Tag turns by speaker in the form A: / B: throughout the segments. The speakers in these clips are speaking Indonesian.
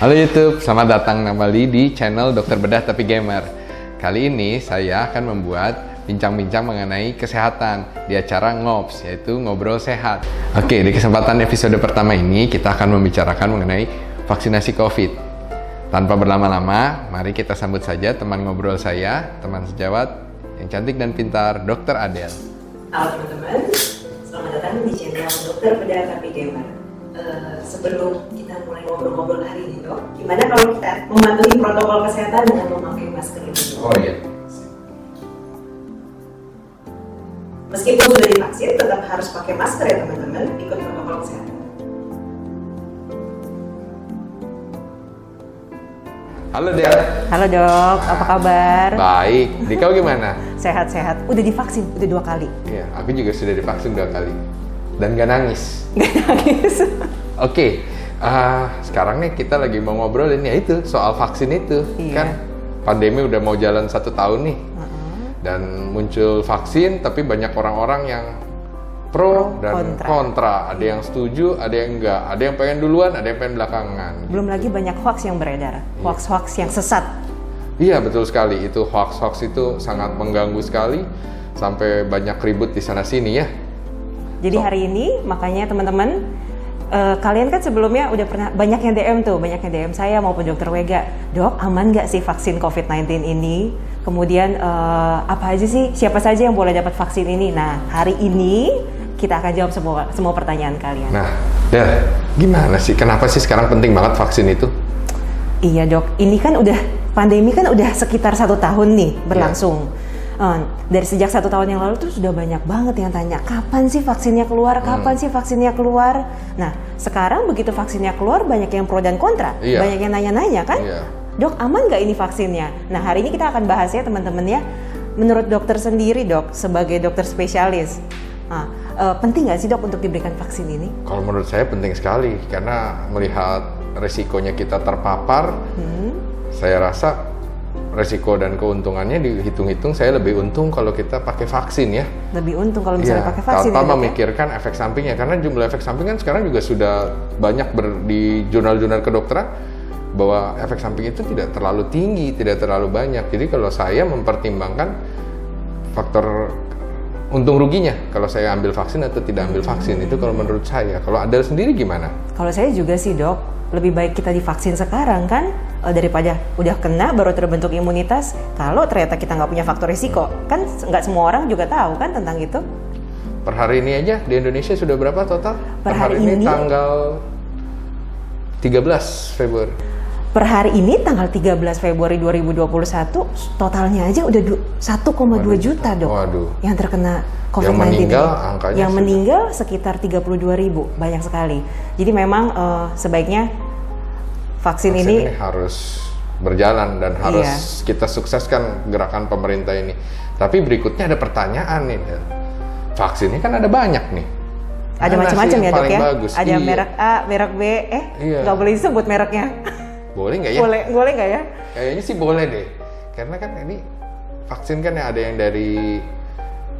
A: Halo YouTube, selamat datang kembali di channel Dokter Bedah Tapi Gamer. Kali ini saya akan membuat bincang-bincang mengenai kesehatan di acara Ngops, yaitu Ngobrol Sehat. Oke, di kesempatan episode pertama ini kita akan membicarakan mengenai vaksinasi COVID. Tanpa berlama-lama, mari kita sambut saja teman ngobrol saya, teman sejawat yang cantik dan pintar, Dr. Adel.
B: Halo teman-teman, selamat datang di channel Dokter Bedah Tapi Gamer. Sebelum kita mulai ngobrol-ngobrol hari ini, Dok, gimana kalau kita mematuhi protokol kesehatan dengan memakai masker itu?
A: Oh iya.
B: Meskipun sudah divaksin, tetap harus pakai masker ya teman-teman, ikut protokol kesehatan.
A: Halo Del.
C: Halo dok, apa kabar?
A: Baik, di kau gimana?
C: Sehat-sehat, udah divaksin, udah 2 kali.
A: Iya, aku juga sudah divaksin 2 kali. Dan gak nangis.
C: Gak nangis.
A: Oke, sekarang nih kita lagi mau ngobrolin ya itu soal vaksin itu.
C: Iya.
A: Kan pandemi udah mau jalan 1 tahun nih. Dan muncul vaksin, tapi banyak orang-orang yang pro dan kontra. Ada yang setuju, ada yang enggak. Ada yang pengen duluan, ada yang pengen belakangan.
C: Belum lagi banyak hoax yang beredar, hoax-hoax yang sesat.
A: Iya, betul sekali. Itu hoax-hoax itu sangat mengganggu sekali. Sampai banyak ribut di sana-sini ya.
C: Jadi hari ini makanya teman-teman, kalian kan sebelumnya udah pernah banyak yang DM saya maupun Dokter Wega, Dok, aman nggak sih vaksin COVID-19 ini? Kemudian apa aja sih, siapa saja yang boleh dapat vaksin ini? Nah, hari ini kita akan jawab semua pertanyaan kalian.
A: Nah, Del, gimana sih? Kenapa sih sekarang penting banget vaksin itu?
C: Iya dok, ini kan pandemi kan udah sekitar 1 tahun nih berlangsung. Dari sejak 1 tahun yang lalu tuh sudah banyak banget yang tanya, kapan sih vaksinnya keluar? Kapan sih vaksinnya keluar? Nah, sekarang begitu vaksinnya keluar, banyak yang pro dan kontra.
A: Iya.
C: Banyak yang nanya-nanya kan?
A: Iya.
C: Dok, aman nggak ini vaksinnya? Nah, hari ini kita akan bahas ya teman-teman ya. Menurut dokter sendiri dok, sebagai dokter spesialis, penting nggak sih dok untuk diberikan vaksin ini?
A: Kalau menurut saya penting sekali, karena melihat resikonya kita terpapar, saya rasa resiko dan keuntungannya dihitung-hitung, saya lebih untung kalau kita pakai vaksin ya.
C: Lebih untung kalau misalnya pakai vaksin.
A: Tanpa
C: ya, dok,
A: memikirkan efek sampingnya, karena jumlah efek samping kan sekarang juga sudah banyak di jurnal-jurnal kedokteran bahwa efek samping itu tidak terlalu tinggi, tidak terlalu banyak. Jadi kalau saya mempertimbangkan faktor untung ruginya kalau saya ambil vaksin atau tidak ambil vaksin, itu kalau menurut saya. Kalau Adel sendiri gimana?
C: Kalau saya juga sih dok, lebih baik kita divaksin sekarang kan, daripada udah kena baru terbentuk imunitas. Kalau ternyata kita nggak punya faktor risiko, kan nggak semua orang juga tahu kan tentang itu.
A: Per hari ini aja di Indonesia sudah berapa total?
C: Per hari ini
A: tanggal 13 Februari.
C: Per hari ini tanggal 13 Februari 2021, totalnya aja udah 1,2 juta dok.
A: Waduh.
C: Yang terkena COVID-19.
A: Yang meninggal angkanya
C: yang meninggal sekitar 32.000, banyak sekali. Jadi memang sebaiknya vaksin ini
A: harus berjalan dan harus kita sukseskan gerakan pemerintah ini. Tapi berikutnya ada pertanyaan nih, Del. Vaksinnya kan ada banyak nih.
C: Ada macam-macam ya dok ya.
A: Bagus?
C: Ada merek A, merek B, nggak boleh disebut mereknya.
A: Boleh nggak ya?
C: Boleh nggak ya?
A: Kayaknya sih boleh deh. Karena kan ini vaksin kan ada yang dari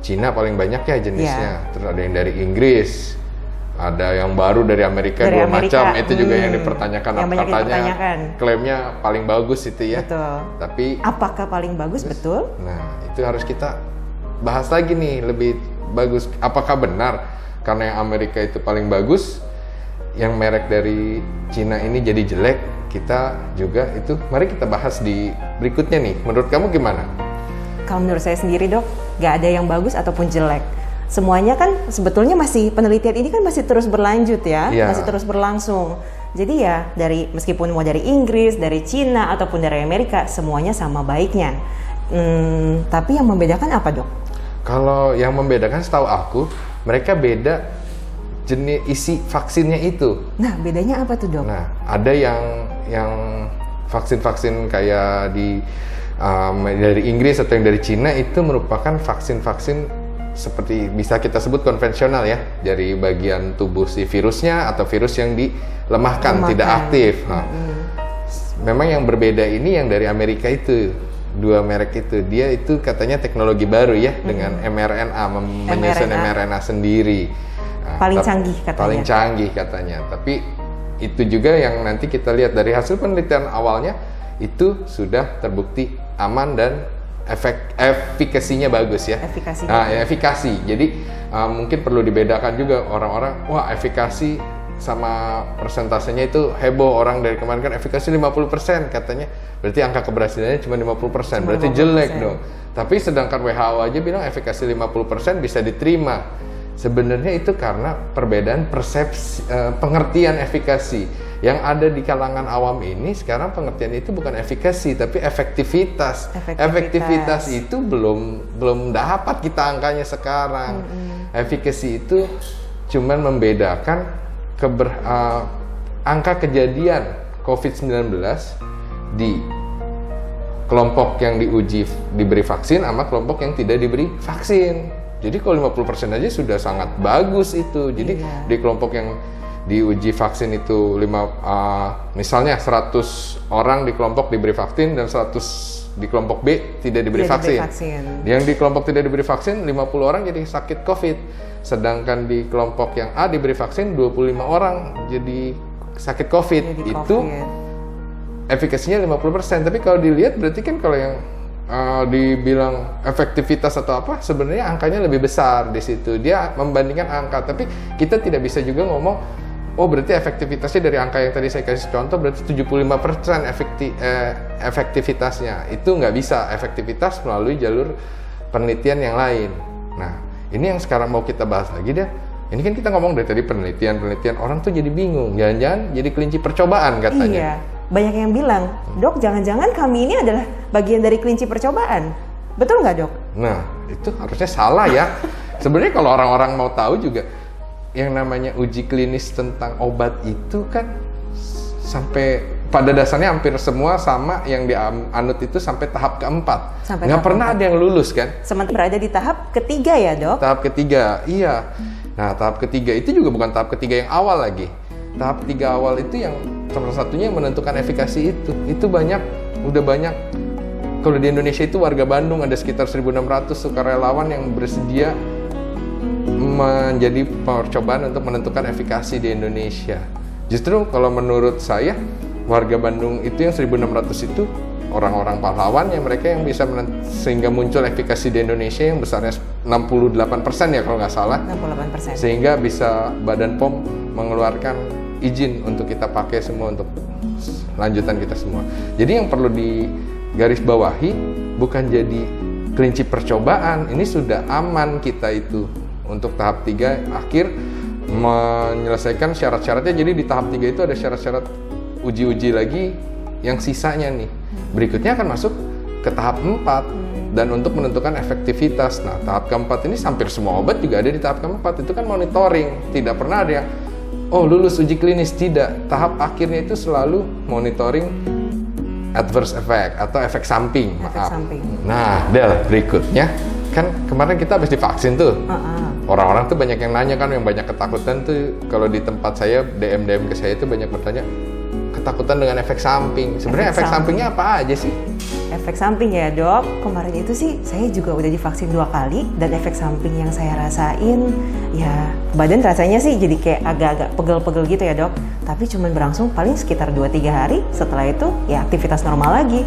A: Cina paling banyak ya jenisnya. Terus ada yang dari Inggris. Ada yang baru dari Amerika, 2 macam. Itu juga yang dipertanyakan.
C: Yang banyak
A: katanya
C: dipertanyakan.
A: Klaimnya paling bagus itu ya.
C: Betul.
A: Tapi
C: apakah paling bagus? Betul.
A: Nah, itu harus kita bahas lagi nih, lebih bagus. Apakah benar karena yang Amerika itu paling bagus, yang merek dari Cina ini jadi jelek? Kita juga itu, mari kita bahas di berikutnya nih. Menurut kamu gimana?
C: Kalau menurut saya sendiri dok, nggak ada yang bagus ataupun jelek. Semuanya kan sebetulnya penelitian ini kan masih terus berlanjut ya, masih terus berlangsung. Jadi ya meskipun mau dari Inggris, dari Cina ataupun dari Amerika, semuanya sama baiknya. Tapi yang membedakan apa dok?
A: Kalau yang membedakan setahu aku, mereka beda jenis isi vaksinnya itu.
C: Nah, bedanya apa tuh dok?
A: Nah, ada yang vaksin-vaksin kayak dari Inggris atau yang dari Cina itu merupakan vaksin-vaksin seperti bisa kita sebut konvensional ya, dari bagian tubuh si virusnya atau virus yang dilemahkan, tidak aktif. Nah, memang yang berbeda ini yang dari Amerika itu. 2 merek itu, dia itu katanya teknologi baru ya, dengan mRNA, menyusun mRNA sendiri.
C: Paling canggih katanya.
A: Paling canggih katanya. Tapi itu juga yang nanti kita lihat dari hasil penelitian awalnya itu sudah terbukti aman dan efikasinya bagus ya.
C: Efikasi.
A: Nah, ya, efikasi. Jadi mungkin perlu dibedakan juga orang-orang, wah efikasi sama persentasenya itu heboh, orang dari kemarin kan efikasi 50% katanya, berarti angka keberhasilannya cuma 50%, berarti
C: 50%.
A: jelek dong. Tapi sedangkan WHO aja bilang efikasi 50% bisa diterima. Sebenarnya itu karena perbedaan persepsi, pengertian efikasi. Yang ada di kalangan awam ini sekarang pengertian itu bukan efikasi tapi efektivitas. Efektivitas itu belum dapat kita angkanya sekarang. Efikasi itu cuman membedakan angka kejadian COVID-19 di kelompok yang diuji diberi vaksin sama kelompok yang tidak diberi vaksin. Jadi kalau 50% aja sudah sangat bagus itu. Jadi di kelompok yang diuji vaksin itu misalnya 100 orang di kelompok diberi vaksin dan 100 di kelompok B tidak diberi vaksin. Yang di kelompok tidak diberi vaksin 50 orang jadi sakit COVID. Sedangkan di kelompok yang A diberi vaksin 25 orang jadi sakit COVID. Itu efikasinya 50%. Tapi kalau dilihat berarti kan kalau yang dibilang efektivitas atau apa, sebenarnya angkanya lebih besar di situ. Dia membandingkan angka, tapi kita tidak bisa juga ngomong, oh berarti efektivitasnya dari angka yang tadi saya kasih contoh berarti 75% efektivitasnya. Itu nggak bisa, efektivitas melalui jalur penelitian yang lain. Nah, ini yang sekarang mau kita bahas lagi deh. Ini kan kita ngomong dari tadi penelitian, orang tuh jadi bingung, jangan-jangan jadi kelinci percobaan katanya.
C: Iya. Banyak yang bilang, dok jangan-jangan kami ini adalah bagian dari kelinci percobaan. Betul nggak dok?
A: Nah, itu harusnya salah ya. Sebenarnya kalau orang-orang mau tahu juga, yang namanya uji klinis tentang obat itu kan sampai pada dasarnya hampir semua sama yang dianut itu sampai tahap keempat. Nggak pernah ada yang lulus kan?
C: Sementara berada di tahap ketiga ya dok?
A: Tahap ketiga, iya. Nah, tahap ketiga itu juga bukan tahap ketiga yang awal lagi. Tahap ketiga awal itu yang salah satunya yang menentukan efikasi itu. Itu udah banyak. Kalau di Indonesia itu warga Bandung ada sekitar 1.600 sukarelawan yang bersedia menjadi percobaan untuk menentukan efikasi di Indonesia. Justru kalau menurut saya warga Bandung itu yang 1.600 itu orang-orang pahlawan yang mereka yang bisa sehingga muncul efikasi di Indonesia yang besarnya 68% ya kalau nggak salah.
C: 68%.
A: Sehingga bisa Badan POM mengeluarkan izin untuk kita pakai semua untuk lanjutan kita semua. Jadi yang perlu digarisbawahi bukan jadi kelinci percobaan, ini sudah aman kita itu untuk tahap 3 akhir menyelesaikan syarat-syaratnya. Jadi di tahap 3 itu ada syarat-syarat uji-uji lagi yang sisanya nih. Berikutnya akan masuk ke tahap 4 dan untuk menentukan efektivitas. Nah, tahap keempat ini hampir semua obat juga ada di tahap keempat. Itu kan monitoring, tidak pernah ada yang lulus uji klinis, tidak. Tahap akhirnya itu selalu monitoring adverse effect atau efek samping. Nah, Del, berikutnya kan kemarin kita habis divaksin tuh. Orang-orang tuh banyak yang nanya kan, yang banyak ketakutan tuh kalau di tempat saya DM ke saya itu banyak bertanya ketakutan dengan efek samping. Sebenarnya efek sampingnya apa aja sih?
C: Efek samping ya dok, kemarin itu sih saya juga udah divaksin 2 kali dan efek samping yang saya rasain ya badan rasanya sih jadi kayak agak-agak pegel-pegel gitu ya dok, tapi cuman berlangsung paling sekitar 2-3 hari, setelah itu ya aktivitas normal lagi.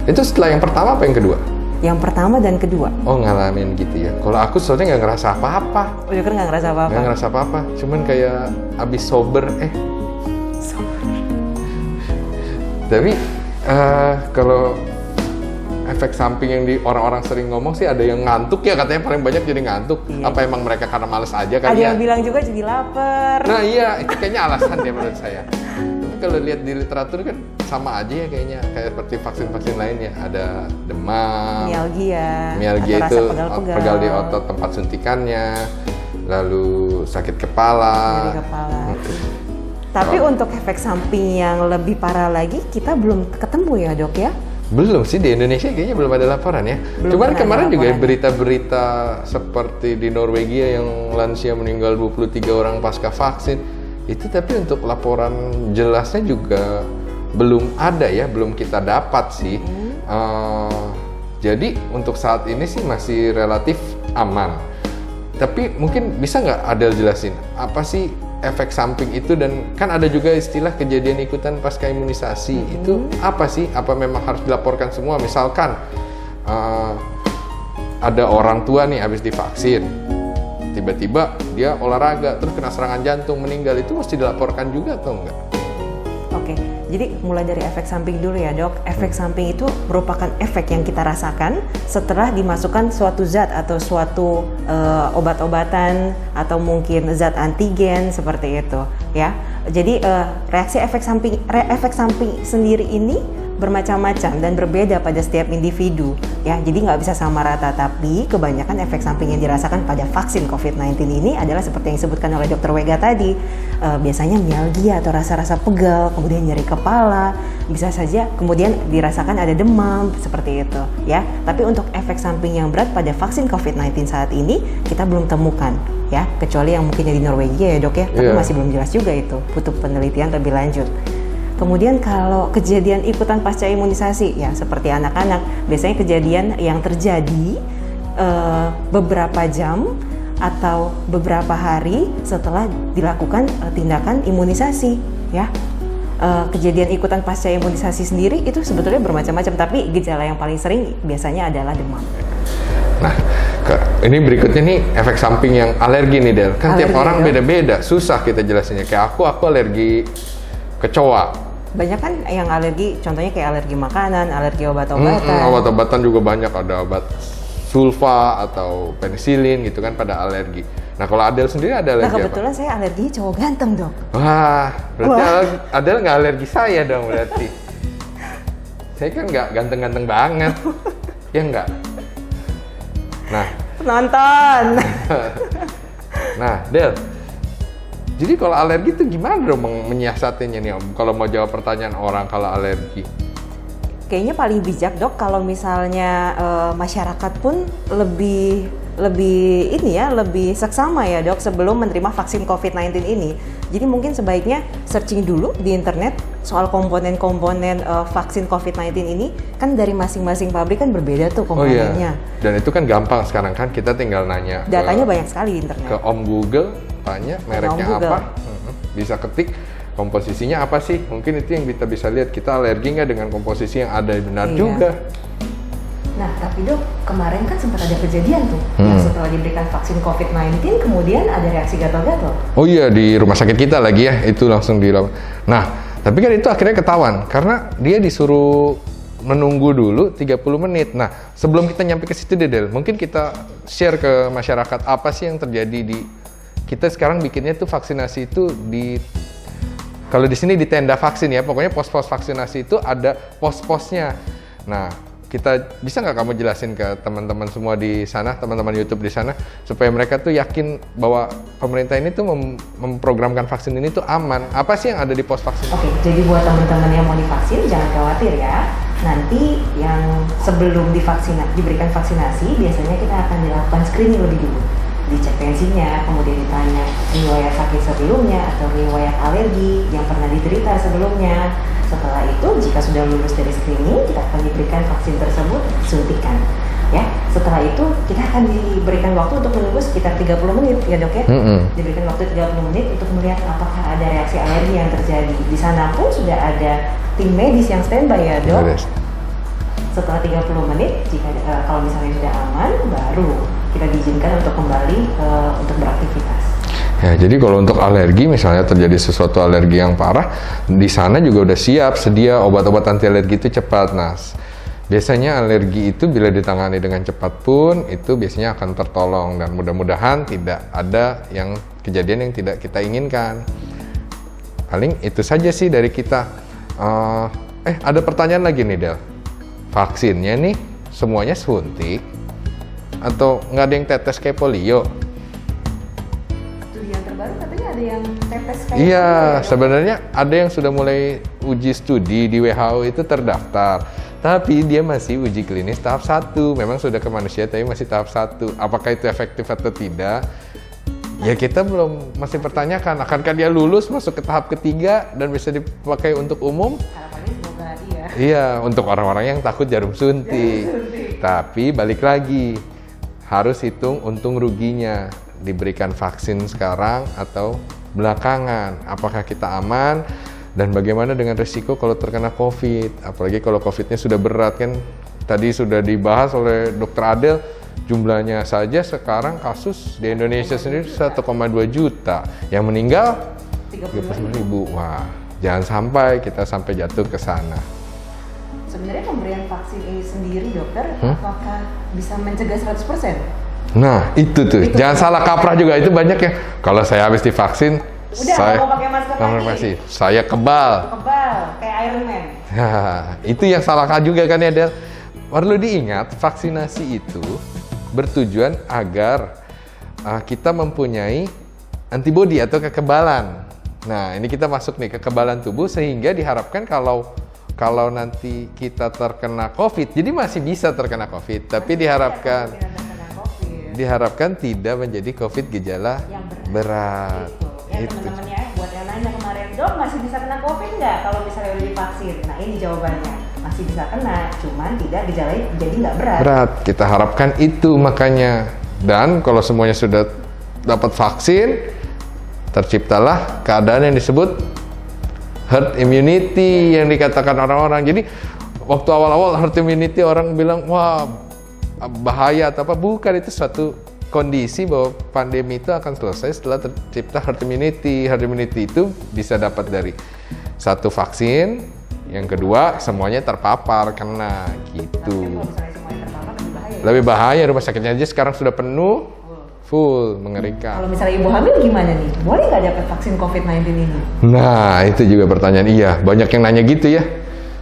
A: Itu setelah yang pertama apa yang kedua?
C: Yang pertama dan kedua.
A: Oh, ngalamin gitu ya. Kalau aku soalnya nggak ngerasa apa-apa.
C: Oh, kan nggak ngerasa apa-apa?
A: Nggak ngerasa apa-apa, cuman kayak abis sober. Tapi kalau efek samping yang di orang-orang sering ngomong sih ada yang ngantuk ya, katanya paling banyak jadi ngantuk. Iya. Apa emang mereka karena males aja kan?
C: Ada yang bilang juga jadi lapar.
A: Nah iya, itu kayaknya alasan deh menurut saya. Tapi kalau lihat di literatur kan sama aja ya kayaknya, kayak seperti vaksin-vaksin lainnya. Ada demam, mialgia itu pegal di otot tempat suntikannya, lalu sakit kepala.
C: Tapi untuk efek samping yang lebih parah lagi kita belum ketemu ya dok ya?
A: Belum sih, di Indonesia kayaknya belum ada laporan ya. Cuman kemarin juga berita-berita seperti di Norwegia yang lansia meninggal 23 orang pasca vaksin. Itu tapi untuk laporan jelasnya juga belum ada ya, belum kita dapat sih. Jadi untuk saat ini sih masih relatif aman. Tapi mungkin bisa nggak Adel jelasin apa sih efek samping itu, dan kan ada juga istilah kejadian ikutan pasca imunisasi. Itu apa sih? Apa memang harus dilaporkan semua? Misalkan ada orang tua nih habis divaksin, tiba-tiba dia olahraga terus kena serangan jantung meninggal, itu mesti dilaporkan juga atau enggak?
C: Oke, jadi mulai dari efek samping dulu ya dok. Efek samping itu merupakan efek yang kita rasakan setelah dimasukkan suatu zat atau suatu obat-obatan atau mungkin zat antigen seperti itu ya. Jadi reaksi efek samping sendiri ini bermacam-macam dan berbeda pada setiap individu ya. Jadi nggak bisa sama rata, tapi kebanyakan efek samping yang dirasakan pada vaksin COVID-19 ini adalah seperti yang disebutkan oleh Dr. Wega tadi. Biasanya mialgia atau rasa-rasa pegal, kemudian nyeri kepala, bisa saja kemudian dirasakan ada demam seperti itu ya. Tapi untuk efek samping yang berat pada vaksin COVID-19 saat ini kita belum temukan ya, kecuali yang mungkin di Norwegia ya dok ya, tapi masih belum jelas juga, itu butuh penelitian lebih lanjut. Kemudian kalau kejadian ikutan pasca imunisasi ya, seperti anak-anak, biasanya kejadian yang terjadi beberapa jam atau beberapa hari setelah dilakukan tindakan imunisasi ya. Kejadian ikutan pasca imunisasi sendiri itu sebetulnya bermacam-macam, tapi gejala yang paling sering biasanya adalah demam.
A: Nah, ini berikutnya nih efek samping yang alergi nih Del. Kan tiap orang beda-beda, susah kita jelasinnya. Kayak aku alergi kecoa.
C: Banyak kan yang alergi, contohnya kayak alergi makanan, alergi obat-obatan.
A: Obat-obatan juga banyak, ada obat sulfa atau penisilin gitu kan pada alergi. Nah kalau Adel sendiri ada alergi apa?
C: Nah kebetulan saya alergi cowok ganteng dok.
A: Wah, berarti Adel nggak alergi saya dong berarti. Saya kan nggak ganteng-ganteng banget, ya nggak? Nah,
C: penonton.
A: Nah, Del, jadi kalau alergi itu gimana dong menyiasatinya nih Om? Kalau mau jawab pertanyaan orang kalau alergi?
C: Kayaknya paling bijak dok kalau misalnya masyarakat pun lebih seksama ya dok sebelum menerima vaksin COVID-19 ini. Jadi mungkin sebaiknya searching dulu di internet soal komponen-komponen vaksin COVID-19 ini, kan dari masing-masing pabrik kan berbeda tuh komponennya.
A: Oh iya. Dan itu kan gampang sekarang kan, kita tinggal nanya.
C: Datanya banyak sekali di internet.
A: Ke Om Google, tanya mereknya apa, bisa ketik komposisinya apa sih. Mungkin itu yang kita bisa lihat kita alergi nggak dengan komposisi yang ada, benar juga.
C: Nah, tapi dok, kemarin kan sempat ada kejadian tuh, yang setelah diberikan vaksin COVID-19, kemudian ada reaksi gatal-gatal.
A: Oh iya, di rumah sakit kita lagi ya, itu langsung dilakukan. Nah, tapi kan itu akhirnya ketahuan, karena dia disuruh menunggu dulu 30 menit. Nah, sebelum kita nyampe ke situ Del, mungkin kita share ke masyarakat apa sih yang terjadi di... Kita sekarang bikinnya tuh vaksinasi itu di... Kalau di sini di tenda vaksin ya, pokoknya pos-pos vaksinasi itu ada pos-posnya. Nah, kita bisa nggak kamu jelasin ke teman-teman semua di sana, teman-teman YouTube di sana, supaya mereka tuh yakin bahwa pemerintah ini tuh memprogramkan vaksin ini tuh aman. Apa sih yang ada di pos vaksin?
C: Oke, jadi buat teman-teman yang mau divaksin jangan khawatir ya. Nanti yang sebelum diberikan vaksinasi, biasanya kita akan dilakukan screening lebih dulu. Dicek tensinya, kemudian ditanya riwayat sakit sebelumnya atau riwayat alergi yang pernah diderita sebelumnya. Setelah itu, jika sudah lulus dari screening, kita akan diberikan vaksin tersebut suntikan. Ya, setelah itu kita akan diberikan waktu untuk menunggu sekitar 30 menit ya dok ya. Diberikan waktu 30 menit untuk melihat apakah ada reaksi alergi yang terjadi. Di sana pun sudah ada tim medis yang standby ya dok. Setelah 30 menit, kalau misalnya sudah aman, baru kita diizinkan untuk kembali untuk beraktivitas.
A: Ya, jadi kalau untuk alergi, misalnya terjadi sesuatu alergi yang parah, di sana juga udah siap sedia obat-obat anti alergi itu cepat. Nah, biasanya alergi itu bila ditangani dengan cepat pun, itu biasanya akan tertolong dan mudah-mudahan tidak ada yang kejadian yang tidak kita inginkan. Paling itu saja sih dari kita. Ada pertanyaan lagi nih Del. Vaksinnya nih semuanya suntik atau nggak ada yang tetes kayak polio?
C: Studi yang terbaru katanya ada yang tetes kayak
A: iya, sebenarnya ada yang sudah mulai uji studi di WHO itu terdaftar, tapi dia masih uji klinis tahap 1. Memang sudah ke manusia tapi masih tahap 1. Apakah itu efektif atau tidak? Ya kita masih pertanyakan, akankah dia lulus masuk ke tahap ketiga dan bisa dipakai untuk umum?
C: Harapannya semoga iya.
A: Iya, untuk orang-orang yang takut jarum suntik. Tapi balik lagi, harus hitung untung ruginya. Diberikan vaksin sekarang atau belakangan. Apakah kita aman dan bagaimana dengan risiko kalau terkena COVID? Apalagi kalau COVID-nya sudah berat kan. Tadi sudah dibahas oleh Dr. Adel, jumlahnya saja sekarang kasus di Indonesia sendiri 1,2 juta. Yang meninggal 35.000. Wah, jangan sampai kita sampai jatuh ke sana.
C: Sebenarnya pemberian vaksin ini sendiri dokter, apakah bisa mencegah 100%?
A: Nah, itu tuh. Jangan salah kaprah juga. Itu banyak yang kalau saya habis divaksin,
C: Udah,
A: saya
C: nggak mau pakai masker lagi.
A: Saya kebal.
C: Kebal, kayak Iron Man.
A: Nah, itu yang salah juga kan ya, Del. Perlu diingat, vaksinasi itu bertujuan agar kita mempunyai antibodi atau kekebalan. Nah, ini kita masuk nih kekebalan tubuh sehingga diharapkan kalau nanti kita terkena COVID, jadi masih bisa terkena COVID, tapi diharapkan tidak menjadi COVID gejala
C: yang
A: berat.
C: Ya teman-teman ya, buat yang nanya kemarin, dok masih bisa kena COVID nggak kalau misalnya udah divaksin? Nah ini jawabannya, masih bisa kena, cuman tidak gejalanya jadi nggak berat.
A: Berat, kita harapkan itu makanya. Dan kalau semuanya sudah dapat vaksin, terciptalah keadaan yang disebut herd immunity yang dikatakan orang-orang. Jadi waktu awal-awal herd immunity orang bilang wah bahaya atau apa, bukan, itu suatu kondisi bahwa pandemi itu akan selesai setelah tercipta herd immunity. Herd immunity itu bisa dapat dari satu vaksin, yang kedua semuanya terpapar kena gitu.
C: Kalau misalnya semuanya terpapar lebih bahaya.
A: Lebih bahaya, rumah sakitnya aja sekarang sudah penuh, full, mengerikan.
C: Kalau misalnya ibu hamil gimana nih? Boleh nggak dapat vaksin COVID-19 ini?
A: Nah, itu juga pertanyaan. Iya, banyak yang nanya gitu ya.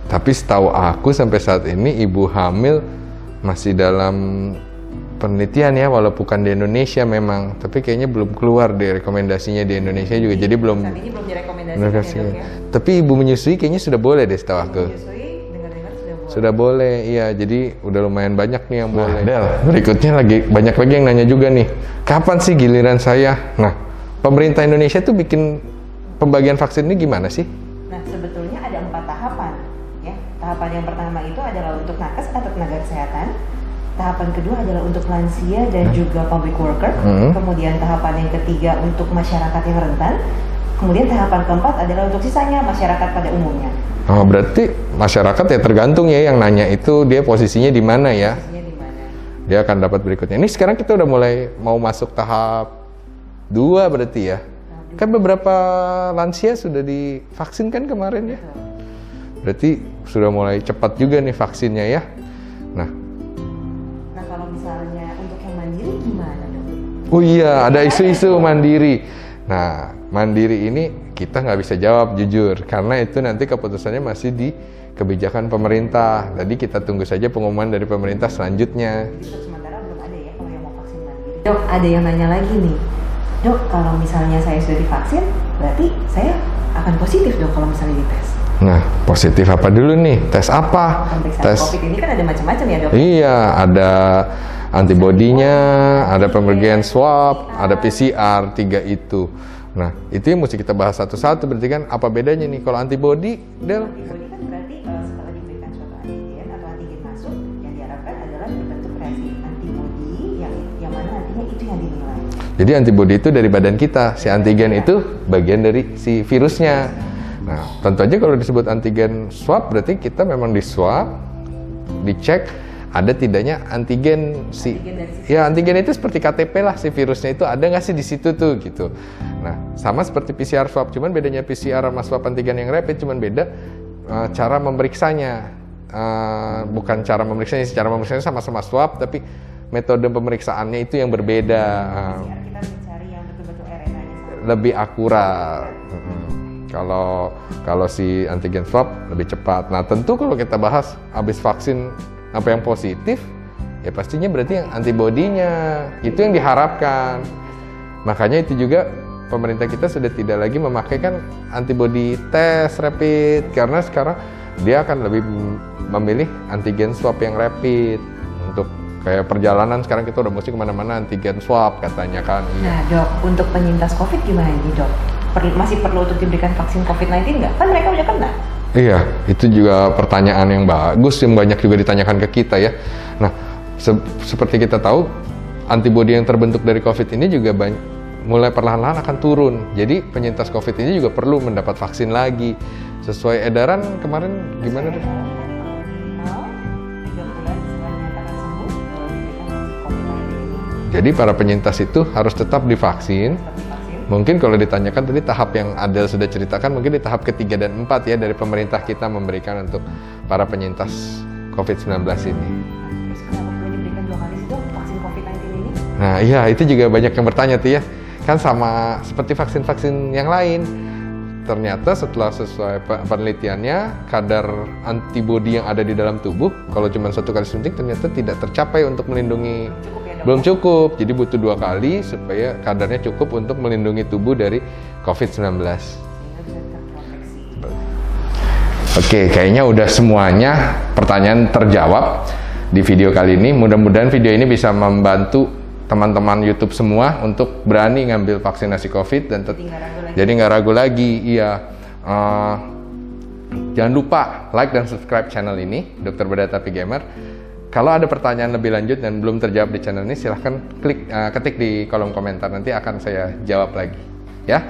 A: Tapi setahu aku sampai saat ini ibu hamil masih dalam penelitian ya, walaupun bukan di Indonesia memang, tapi kayaknya belum keluar deh rekomendasinya di Indonesia juga. Jadi belum.
C: Saat ini belum direkomendasikan ya, dok ya.
A: Tapi ibu menyusui kayaknya sudah boleh deh setahu aku.
C: Menyusui dengar-dengar sudah boleh.
A: Sudah boleh, iya. Jadi udah lumayan banyak nih yang boleh. Del, berikutnya banyak lagi yang nanya juga nih. Kapan sih giliran saya? Nah, pemerintah Indonesia tuh bikin pembagian vaksin ini gimana sih?
C: Nah, sebetulnya ada 4 tahapan. Ya, tahapan yang pertama itu adalah untuk nakes atau tenaga kesehatan. Tahapan kedua adalah untuk lansia dan juga public worker. Kemudian tahapan yang ketiga untuk masyarakat yang rentan. Kemudian tahapan keempat adalah untuk sisanya masyarakat pada umumnya.
A: Oh, berarti masyarakat ya tergantung ya yang nanya itu dia posisinya di mana ya?
C: Posisinya di mana?
A: Dia akan dapat berikutnya. Ini sekarang kita udah mulai mau masuk tahap 2 berarti ya? Kan beberapa lansia sudah divaksin kan kemarin ya? Berarti sudah mulai cepat juga nih vaksinnya ya? Nah,
C: kalau misalnya untuk yang mandiri gimana dok?
A: oh iya, ada isu-isu mandiri. Nah, mandiri ini kita nggak bisa jawab jujur, karena itu nanti keputusannya masih di kebijakan pemerintah. Jadi kita tunggu saja pengumuman dari pemerintah selanjutnya.
C: Untuk sementara belum ada ya kalau yang mau vaksin mandiri. Dok, ada yang nanya lagi nih. Dok, kalau misalnya saya sudah divaksin, berarti saya akan positif dok kalau misalnya dites.
A: Nah, positif apa dulu nih? Tes apa?
C: Pemeriksaan
A: Tes.
C: COVID ini kan ada macam-macam ya dok?
A: Iya, ada antibodinya, ada pemeriksaan swab, ada PCR, 3 itu. Nah, itu yang mesti kita bahas satu-satu. Berarti kan apa bedanya nih kalau antibodi, Del?
C: Antibodi kan berarti setelah diberikan suatu antigen atau antigen masuk, yang diharapkan adalah terbentuk reaksi antibodi yang mana nantinya itu yang dinilai.
A: Jadi antibodi itu dari badan kita, si antigen itu bagian dari si virusnya. Nah, tentu aja kalau disebut antigen swab berarti kita memang di swab, dicek ada tidaknya antigen si ya antigen itu seperti KTP lah, si virusnya itu ada nggak sih di situ tuh gitu. Nah, sama seperti PCR swab, cuman bedanya PCR sama swab antigen yang rapid cuman beda cara memeriksanya. Bukan cara memeriksanya, cara memeriksanya sama-sama swab tapi metode pemeriksaannya itu yang berbeda.
C: PCR kita mencari yang betul-betul RNA-nya
A: lebih akurat. Kalau si antigen swab lebih cepat. Nah, tentu kalau kita bahas habis vaksin apa yang positif, ya pastinya berarti yang antibodinya itu yang diharapkan. Makanya itu juga pemerintah kita sudah tidak lagi memakai kan antibody tes rapid, karena sekarang dia akan lebih memilih antigen swab yang rapid. Untuk kayak perjalanan sekarang kita udah mesti kemana-mana antigen swab katanya kan.
C: Nah dok, untuk penyintas COVID gimana nih dok? Masih perlu untuk diberikan vaksin COVID-19 nggak? Kan mereka udah kena.
A: Iya, itu juga pertanyaan yang bagus yang banyak juga ditanyakan ke kita ya. Nah, seperti kita tahu, antibodi yang terbentuk dari COVID ini juga mulai perlahan-lahan akan turun. Jadi penyintas COVID ini juga perlu mendapat vaksin lagi. Sesuai edaran kemarin gimana deh? Jadi para penyintas itu harus tetap divaksin. Mungkin kalau ditanyakan tadi tahap yang Adel sudah ceritakan, mungkin di tahap ketiga dan 4 ya dari pemerintah kita memberikan untuk para penyintas COVID-19 ini.
C: Terus kenapa perlu diberikan 2 kali sih dok vaksin COVID-19 ini?
A: Nah iya, itu juga banyak yang bertanya tuh ya. Kan sama seperti vaksin-vaksin yang lain. Ternyata setelah sesuai penelitiannya, kadar antibodi yang ada di dalam tubuh, kalau cuma 1 kali suntik ternyata tidak tercapai untuk melindungi.
C: Cukup ya dok?
A: Belum cukup, jadi butuh 2 kali supaya kadarnya cukup untuk melindungi tubuh dari COVID-19.
C: Sehingga bisa terproteksi.
A: Oke, kayaknya udah semuanya pertanyaan terjawab di video kali ini. Mudah-mudahan video ini bisa membantu teman-teman YouTube semua untuk berani ngambil vaksinasi COVID dan jadi nggak ragu lagi. Iya, jangan lupa like dan subscribe channel ini, Dokter Bedah Tapi Gamer. Kalau ada pertanyaan lebih lanjut dan belum terjawab di channel ini, silahkan ketik di kolom komentar, nanti akan saya jawab lagi. Ya,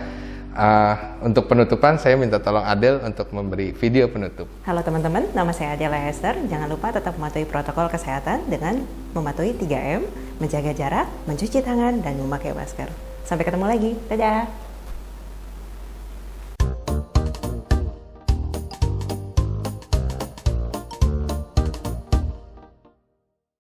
A: untuk penutupan saya minta tolong Adel untuk memberi video penutup.
C: Halo teman-teman, nama saya Adela Esther. Jangan lupa tetap mematuhi protokol kesehatan dengan mematuhi 3M, menjaga jarak, mencuci tangan, dan memakai masker. Sampai ketemu lagi, dadah!